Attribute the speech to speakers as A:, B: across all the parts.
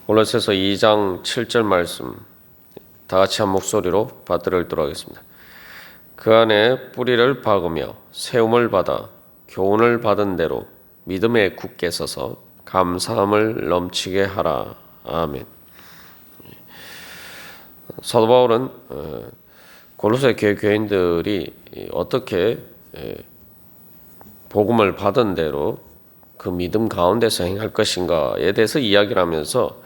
A: 골로새서 2장 7절 말씀 다 같이 한 목소리로 받들어 읽도록 하겠습니다. 그 안에 뿌리를 박으며 세움을 받아 교훈을 받은 대로 믿음에 굳게 서서 감사함을 넘치게 하라. 아멘. 사도 바울은 골로새 교회 교인들이 어떻게 복음을 받은 대로 그 믿음 가운데서 행할 것인가에 대해서 이야기를 하면서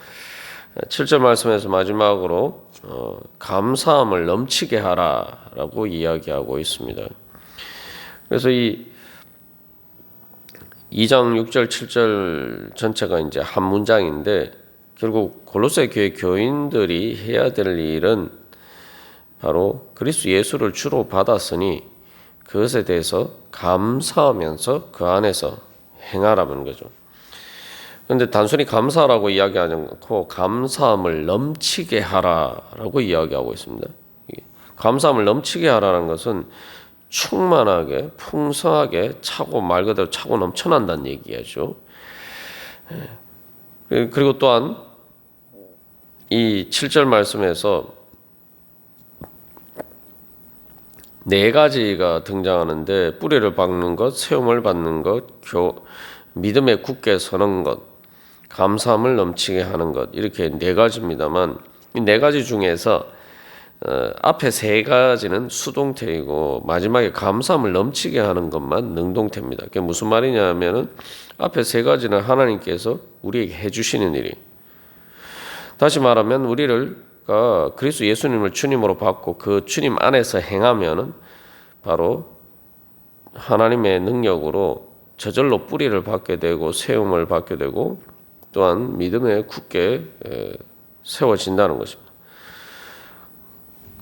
A: 7절 말씀에서 마지막으로 감사함을 넘치게 하라라고 이야기하고 있습니다. 그래서 이 2장 6절 7절 전체가 이제 한 문장인데 결국 골로새 교회 교인들이 해야 될 일은 바로 그리스도 예수를 주로 받았으니 그것에 대해서 감사하면서 그 안에서 행하라는 거죠. 그런데 단순히 감사라고 이야기하지 않고 감사함을 넘치게 하라라고 이야기하고 있습니다. 감사함을 넘치게 하라는 것은 충만하게 풍성하게 차고 말 그대로 차고 넘쳐난다는 얘기죠. 그리고 또한 이 7절 말씀에서 네 가지가 등장하는데 뿌리를 박는 것, 세움을 받는 것, 믿음에 굳게 서는 것, 감사함을 넘치게 하는 것 이렇게 네 가지입니다만 이 네 가지 중에서 앞에 세 가지는 수동태이고 마지막에 감사함을 넘치게 하는 것만 능동태입니다. 그게 무슨 말이냐면은 앞에 세 가지는 하나님께서 우리에게 해주시는 일이 다시 말하면 우리를 그리스도 예수님을 주님으로 받고 그 주님 안에서 행하면은 바로 하나님의 능력으로 저절로 뿌리를 받게 되고 세움을 받게 되고 또한 믿음에 굳게 세워진다는 것입니다.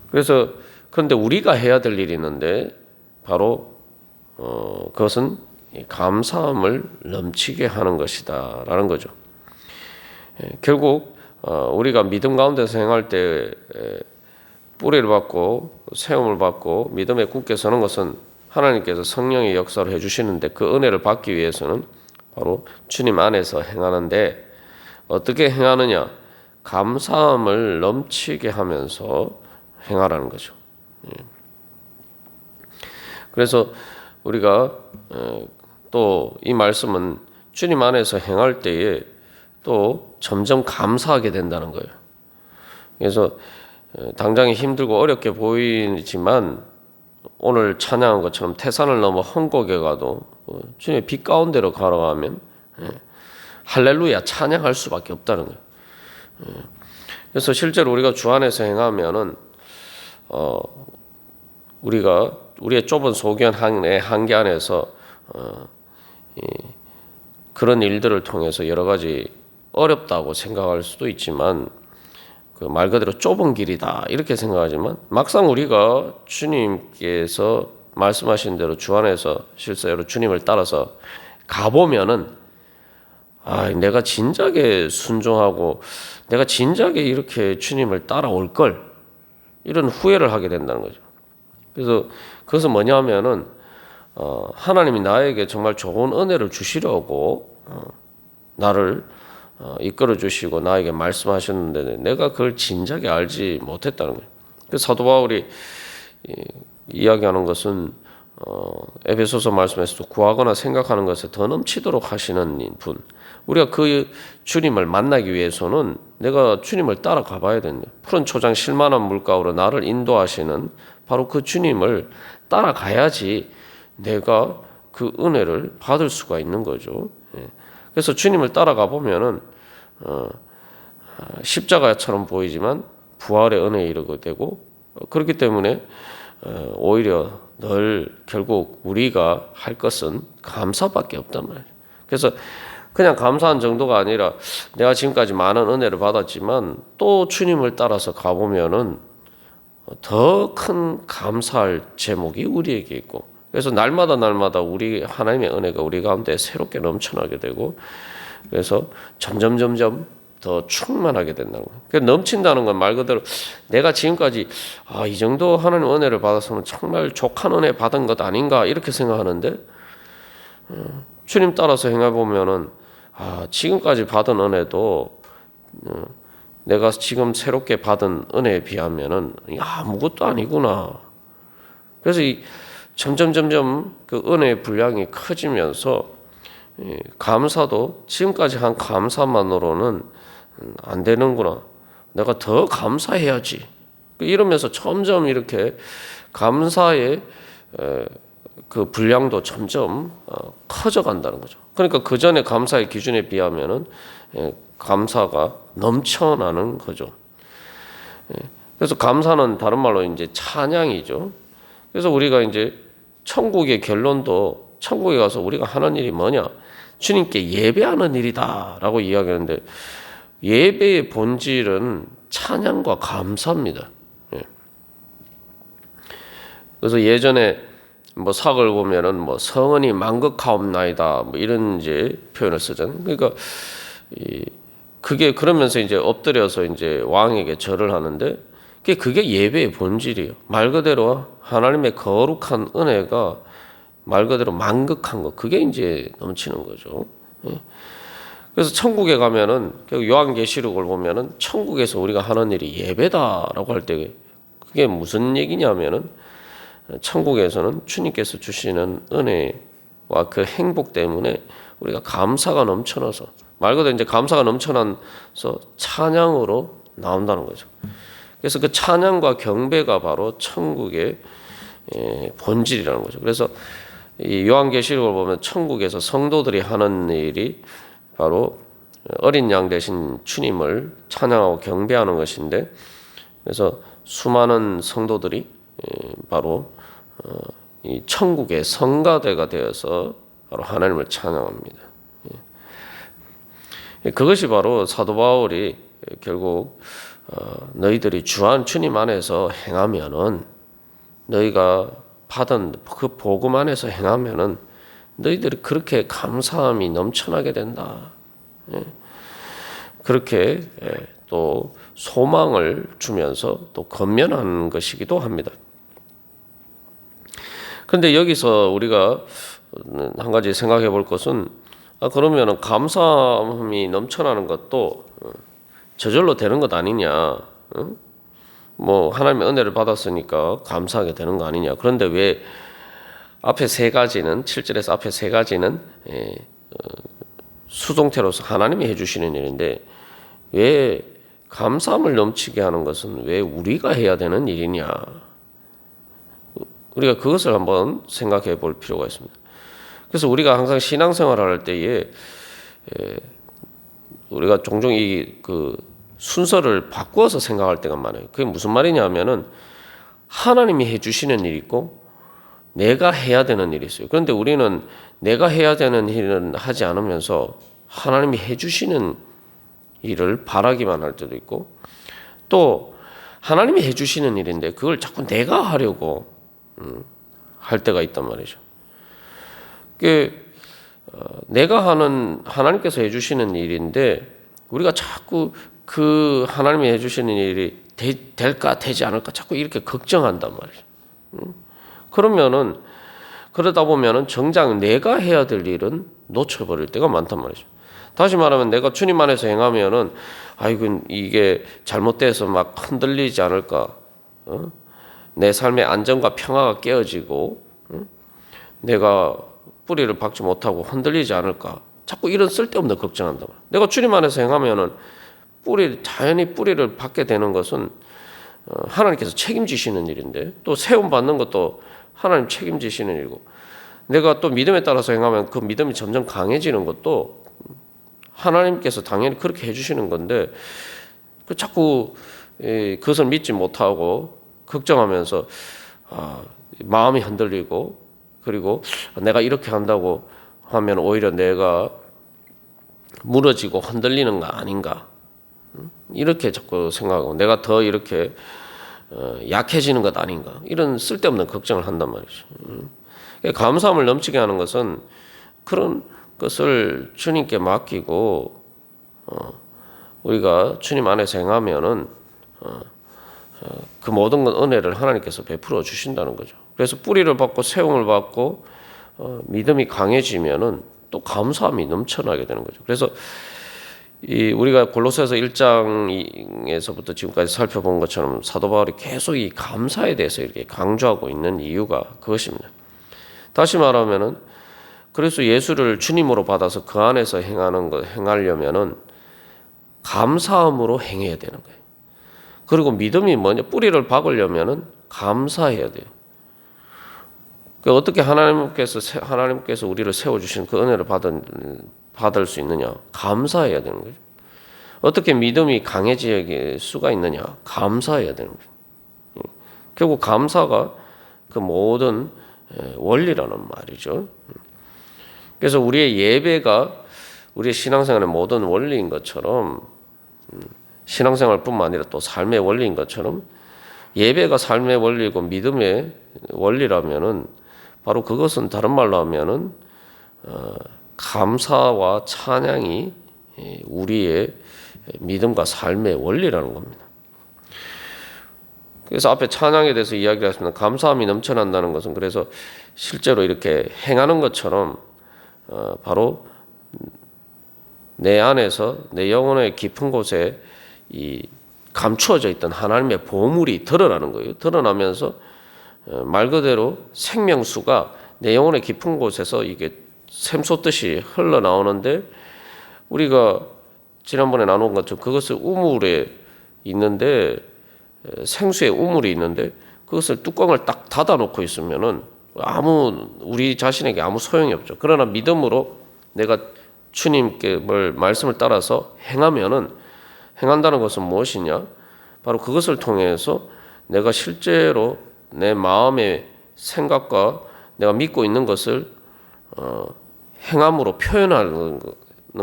A: 그래서 그런데 우리가 해야 될 일이 있는데 바로 그것은 감사함을 넘치게 하는 것이다라는 거죠. 결국 우리가 믿음 가운데서 행할 때 뿌리를 받고 세움을 받고 믿음에 굳게 서는 것은 하나님께서 성령의 역사를 해주시는데 그 은혜를 받기 위해서는 바로 주님 안에서 행하는데 어떻게 행하느냐? 감사함을 넘치게 하면서 행하라는 거죠. 그래서 우리가 또 이 말씀은 주님 안에서 행할 때에 또 점점 감사하게 된다는 거예요. 그래서 당장에 힘들고 어렵게 보이지만 오늘 찬양한 것처럼 태산을 넘어 헝곡에 가도 주님의 빛 가운데로 걸어가면 할렐루야 찬양할 수밖에 없다는 거예요. 그래서 실제로 우리가 주 안에서 행하면은 우리가 우리의 좁은 소견 한계 안에서 그런 일들을 통해서 여러 가지 어렵다고 생각할 수도 있지만 그 말 그대로 좁은 길이다 이렇게 생각하지만 막상 우리가 주님께서 말씀하신 대로 주 안에서 실제로 주님을 따라서 가보면은 내가 진작에 순종하고 내가 진작에 이렇게 주님을 따라올 걸 이런 후회를 하게 된다는 거죠. 그래서 그것은 뭐냐면은 하나님이 나에게 정말 좋은 은혜를 주시려고 나를 이끌어 주시고 나에게 말씀하셨는데 내가 그걸 진작에 알지 못했다는 거예요. 그래서 사도 바울이 이야기하는 것은 에베소서 말씀에서도 구하거나 생각하는 것에 더 넘치도록 하시는 분. 우리가 그 주님을 만나기 위해서는 내가 주님을 따라가 봐야 됩니다. 푸른 초장 실만한 물가로 나를 인도하시는 바로 그 주님을 따라가야지 내가 그 은혜를 받을 수가 있는 거죠. 그래서 주님을 따라가 보면은 십자가처럼 보이지만 부활의 은혜에 이르게 되고 그렇기 때문에 오히려 늘 결국 우리가 할 것은 감사밖에 없단 말이에요. 그래서 그냥 감사한 정도가 아니라 내가 지금까지 많은 은혜를 받았지만 또 주님을 따라서 가보면은 더 큰 감사할 제목이 우리에게 있고 그래서 날마다 우리 하나님의 은혜가 우리 가운데 새롭게 넘쳐나게 되고 그래서 점점 더 충만하게 된다는 거예요. 그러니까 넘친다는 건 말 그대로 내가 지금까지 이 정도 하나님 은혜를 받았으면 정말 족한 은혜 받은 것 아닌가 이렇게 생각하는데 주님 따라서 행해 보면은 지금까지 받은 은혜도 내가 지금 새롭게 받은 은혜에 비하면은 아무것도 아니구나. 그래서 점점 그 은혜의 분량이 커지면서 감사도 지금까지 한 감사만으로는 안 되는구나. 내가 더 감사해야지. 이러면서 점점 이렇게 감사의 그 분량도 점점 커져 간다는 거죠. 그러니까 그 전에 감사의 기준에 비하면은 감사가 넘쳐나는 거죠. 그래서 감사는 다른 말로 이제 찬양이죠. 그래서 우리가 이제 천국의 결론도 천국에 가서 우리가 하는 일이 뭐냐? 주님께 예배하는 일이다라고 이야기하는데 예배의 본질은 찬양과 감사입니다. 그래서 예전에 뭐 사극을 보면은 뭐 성은이 만극하옵나이다 뭐 이런 이제 표현을 쓰잖아요. 그러니까 그게 그러면서 이제 엎드려서 이제 왕에게 절을 하는데 그게 예배의 본질이에요. 말 그대로 하나님의 거룩한 은혜가 말 그대로 만극한 거 그게 이제 넘치는 거죠. 그래서 천국에 가면은 요한계시록을 보면은 천국에서 우리가 하는 일이 예배다라고 할 때 그게 무슨 얘기냐면은 천국에서는 주님께서 주시는 은혜와 그 행복 때문에 우리가 감사가 넘쳐나서 말 그대로 이제 감사가 넘쳐나서 찬양으로 나온다는 거죠. 그래서 그 찬양과 경배가 바로 천국의 본질이라는 거죠. 그래서 이 요한계시록을 보면 천국에서 성도들이 하는 일이 바로 어린 양 대신 주님을 찬양하고 경배하는 것인데 그래서 수많은 성도들이 바로 이 천국의 성가대가 되어서 바로 하나님을 찬양합니다. 그것이 바로 사도 바울이 결국 너희들이 주님 안에서 행하면은 너희가 받은 그 복음 안에서 행하면은 너희들이 그렇게 감사함이 넘쳐나게 된다. 그렇게 또 소망을 주면서 또 건면하는 것이기도 합니다. 그런데 여기서 우리가 한 가지 생각해 볼 것은 그러면은 감사함이 넘쳐나는 것도 저절로 되는 것 아니냐? 뭐 하나님의 은혜를 받았으니까 감사하게 되는 거 아니냐? 그런데 왜 앞에 세 가지는 7절에서 앞에 세 가지는 수동태로서 하나님이 해주시는 일인데 왜 감사함을 넘치게 하는 것은 왜 우리가 해야 되는 일이냐? 우리가 그것을 한번 생각해 볼 필요가 있습니다. 그래서 우리가 항상 신앙생활을 할 때에 우리가 종종 그 순서를 바꾸어서 생각할 때가 많아요. 그게 무슨 말이냐면은 하나님이 해주시는 일이 있고 내가 해야 되는 일이 있어요. 그런데 우리는 내가 해야 되는 일은 하지 않으면서 하나님이 해주시는 일을 바라기만 할 때도 있고 또 하나님이 해주시는 일인데 그걸 자꾸 내가 하려고 할 때가 있단 말이죠. 내가 하는 하나님께서 해주시는 일인데 우리가 자꾸 그 하나님이 해주시는 일이 될까 되지 않을까 자꾸 이렇게 걱정한단 말이죠. 그러다 보면은 정작 내가 해야 될 일은 놓쳐버릴 때가 많단 말이죠. 다시 말하면 내가 주님 안에서 행하면은 아이고 이게 잘못돼서 막 흔들리지 않을까, 내 삶의 안정과 평화가 깨어지고 내가 뿌리를 박지 못하고 흔들리지 않을까 자꾸 이런 쓸데없는 걱정한다. 내가 주님 안에서 행하면은 자연히 뿌리를 박게 되는 것은 하나님께서 책임지시는 일인데 또 세움 받는 것도 하나님 책임지시는 일이고 내가 또 믿음에 따라서 행하면 그 믿음이 점점 강해지는 것도 하나님께서 당연히 그렇게 해주시는 건데 자꾸 그것을 믿지 못하고 걱정하면서 마음이 흔들리고 그리고 내가 이렇게 한다고 하면 오히려 내가 무너지고 흔들리는 거 아닌가 이렇게 자꾸 생각하고 내가 더 이렇게 약해지는 것 아닌가 이런 쓸데없는 걱정을 한단 말이죠. 감사함을 넘치게 하는 것은 그런 것을 주님께 맡기고 우리가 주님 안에서 행하면은 그 모든 건 은혜를 하나님께서 베풀어 주신다는 거죠. 그래서 뿌리를 받고 세움을 받고 믿음이 강해지면은 또 감사함이 넘쳐나게 되는 거죠. 그래서 이 우리가 골로새서 1장에서부터 지금까지 살펴본 것처럼 사도 바울이 계속 이 감사에 대해서 이렇게 강조하고 있는 이유가 그것입니다. 다시 말하면은 그래서 예수를 주님으로 받아서 그 안에서 행하려면은 감사함으로 행해야 되는 거예요. 그리고 믿음이 뭐냐? 뿌리를 박으려면은 감사해야 돼요. 어떻게 하나님께서 우리를 세워주신 그 은혜를 받을 수 있느냐? 감사해야 되는 거죠. 어떻게 믿음이 강해질 수가 있느냐? 감사해야 되는 거죠. 결국 감사가 그 모든 원리라는 말이죠. 그래서 우리의 예배가 우리의 신앙생활의 모든 원리인 것처럼, 신앙생활뿐만 아니라 또 삶의 원리인 것처럼 예배가 삶의 원리고 믿음의 원리라면은 바로 그것은 다른 말로 하면은 감사와 찬양이 우리의 믿음과 삶의 원리라는 겁니다. 그래서 앞에 찬양에 대해서 이야기를 했습니다. 감사함이 넘쳐난다는 것은 그래서 실제로 이렇게 행하는 것처럼 바로 내 안에서 내 영혼의 깊은 곳에 이 감추어져 있던 하나님의 보물이 드러나는 거예요. 드러나면서 말 그대로 생명수가 내 영혼의 깊은 곳에서 이게 샘솟듯이 흘러나오는데, 우리가 지난번에 나눈 것처럼 그것을 우물에 있는데, 생수에 우물이 있는데 그것을 뚜껑을 딱 닫아놓고 있으면은 우리 자신에게 아무 소용이 없죠. 그러나 믿음으로 내가 주님께 말씀을 따라서 행한다는 것은 무엇이냐? 바로 그것을 통해서 내가 실제로 내 마음의 생각과 내가 믿고 있는 것을 행함으로 표현하는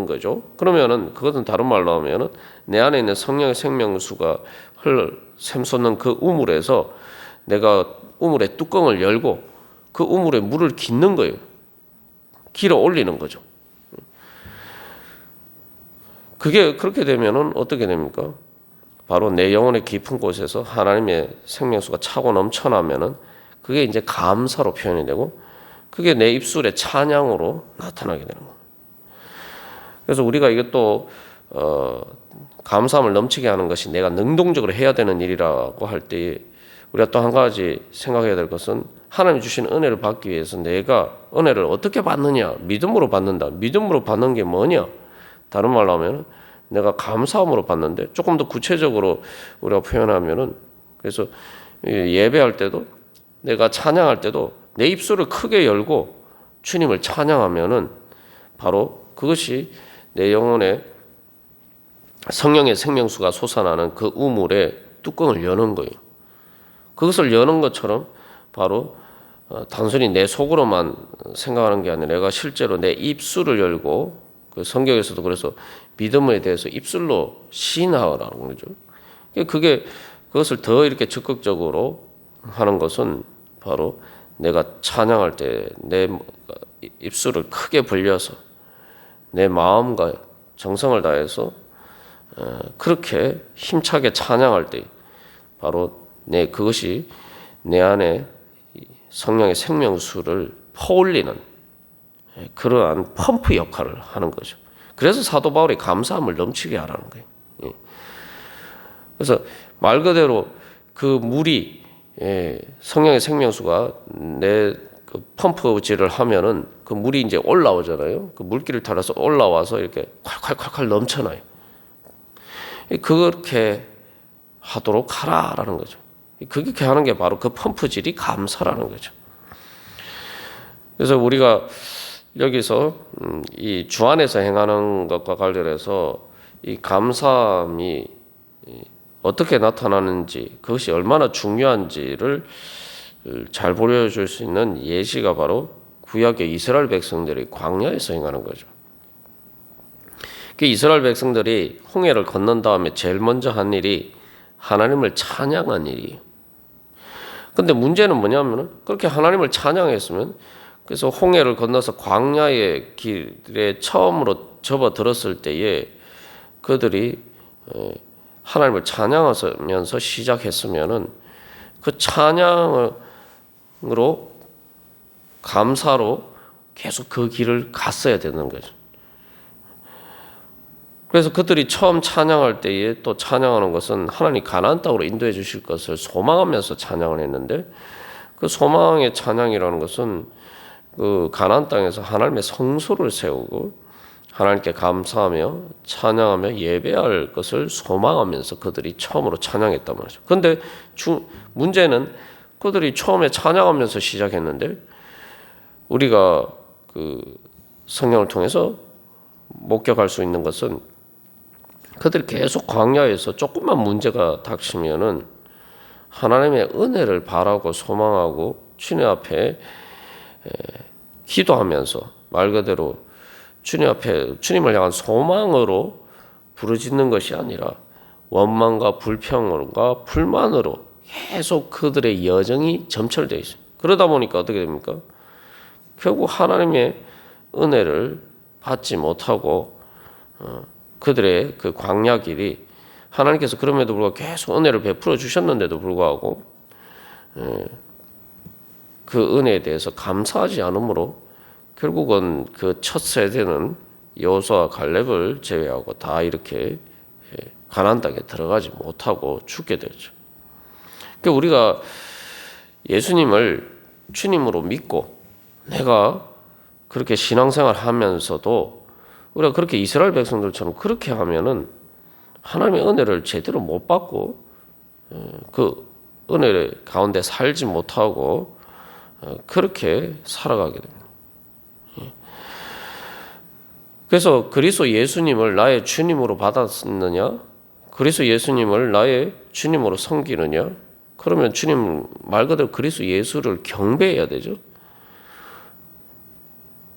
A: 거죠. 그러면은 그것은 다른 말로 하면은 내 안에 있는 성령의 생명수가 샘솟는 그 우물에서 내가 우물의 뚜껑을 열고 그 우물에 물을 깃는 거예요. 길어 올리는 거죠. 그게 그렇게 되면은 어떻게 됩니까? 바로 내 영혼의 깊은 곳에서 하나님의 생명수가 차고 넘쳐나면은 그게 이제 감사로 표현이 되고 그게 내 입술의 찬양으로 나타나게 되는 거예요. 그래서 우리가 이것도 감사함을 넘치게 하는 것이 내가 능동적으로 해야 되는 일이라고 할 때 우리가 또 한 가지 생각해야 될 것은 하나님 주신 은혜를 받기 위해서 내가 은혜를 어떻게 받느냐? 믿음으로 받는다. 믿음으로 받는 게 뭐냐? 다른 말로 하면 내가 감사함으로 받는데, 조금 더 구체적으로 우리가 표현하면은, 그래서 예배할 때도 내가 찬양할 때도 내 입술을 크게 열고 주님을 찬양하면은 바로 그것이 내 영혼에 성령의 생명수가 솟아나는 그 우물에 뚜껑을 여는 거예요. 그것을 여는 것처럼 바로 단순히 내 속으로만 생각하는 게 아니라 내가 실제로 내 입술을 열고, 그 성경에서도 그래서 믿음에 대해서 입술로 시인하라는 거죠. 그것을 더 이렇게 적극적으로 하는 것은 바로 내가 찬양할 때 내 입술을 크게 벌려서 내 마음과 정성을 다해서 그렇게 힘차게 찬양할 때 바로 그것이 내 안에 성령의 생명수를 퍼올리는 그러한 펌프 역할을 하는 거죠. 그래서 사도 바울이 감사함을 넘치게 하라는 거예요. 그래서 말 그대로 그 물이 성령의 생명수가 내 그 펌프질을 하면은 그 물이 이제 올라오잖아요. 그 물기를 따라서 올라와서 이렇게 콸콸콸콸 넘쳐나요. 그렇게 하도록 하라라는 거죠. 그렇게 하는 게 바로 그 펌프질이 감사라는 거죠. 그래서 우리가 여기서 이 주 안에서 행하는 것과 관련해서 이 감사함이 어떻게 나타나는지, 그것이 얼마나 중요한지를 잘 보여줄 수 있는 예시가 바로 구약의 이스라엘 백성들이 광야에서 행하는 거죠. 그 이스라엘 백성들이 홍해를 건넌 다음에 제일 먼저 한 일이 하나님을 찬양한 일이에요. 근데 문제는 뭐냐면은 그렇게 하나님을 찬양했으면, 그래서 홍해를 건너서 광야의 길에 처음으로 접어들었을 때에 그들이 하나님을 찬양하면서 시작했으면은 그 찬양으로 감사로 계속 그 길을 갔어야 되는 거죠. 그래서 그들이 처음 찬양할 때에 또 찬양하는 것은 하나님 가나안 땅으로 인도해 주실 것을 소망하면서 찬양을 했는데, 그 소망의 찬양이라는 것은 그 가나안 땅에서 하나님의 성소를 세우고 하나님께 감사하며 찬양하며 예배할 것을 소망하면서 그들이 처음으로 찬양했단 말이죠. 그런데 문제는 그들이 처음에 찬양하면서 시작했는데, 우리가 그 성경을 통해서 목격할 수 있는 것은 그들이 계속 광야에서 조금만 문제가 닥치면은 하나님의 은혜를 바라고 소망하고 주님 앞에 기도하면서 말 그대로 주님 앞에 주님을 향한 소망으로 부르짖는 것이 아니라 원망과 불평과 불만으로 계속 그들의 여정이 점철되어 있어요. 그러다 보니까 어떻게 됩니까? 결국 하나님의 은혜를 받지 못하고 그들의 그 광야 길이, 하나님께서 그럼에도 불구하고 계속 은혜를 베풀어 주셨는데도 불구하고 그 은혜에 대해서 감사하지 않으므로 결국은 그 첫 세대는 여호수아와 갈렙을 제외하고 다 이렇게 가나안 땅에 들어가지 못하고 죽게 되죠. 그러니까 우리가 예수님을 주님으로 믿고 내가 그렇게 신앙생활 하면서도 우리가 그렇게 이스라엘 백성들처럼 그렇게 하면은 하나님의 은혜를 제대로 못 받고 그 은혜 가운데 살지 못하고 그렇게 살아가게 됩니다. 그래서 그리스도 예수님을 나의 주님으로 받았느냐? 그리스도 예수님을 나의 주님으로 섬기느냐? 그러면 주님 말 그대로 그리스도 예수를 경배해야 되죠.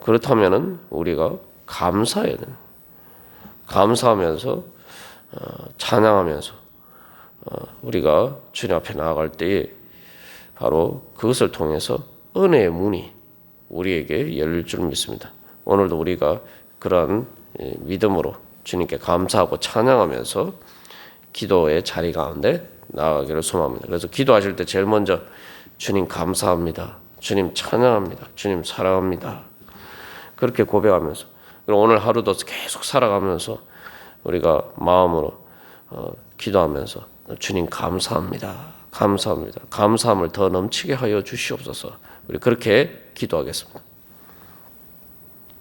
A: 그렇다면은 우리가 감사해야 됩니다. 감사하면서 찬양하면서 우리가 주님 앞에 나아갈 때에 바로 그것을 통해서 은혜의 문이 우리에게 열릴 줄 믿습니다. 오늘도 우리가 그러한 믿음으로 주님께 감사하고 찬양하면서 기도의 자리 가운데 나아가기를 소망합니다. 그래서 기도하실 때 제일 먼저 주님 감사합니다. 주님 찬양합니다. 주님 사랑합니다. 그렇게 고백하면서, 그리고 오늘 하루도 계속 살아가면서 우리가 마음으로 기도하면서 주님 감사합니다. 감사합니다. 감사함을 더 넘치게 하여 주시옵소서. 우리 그렇게 기도하겠습니다.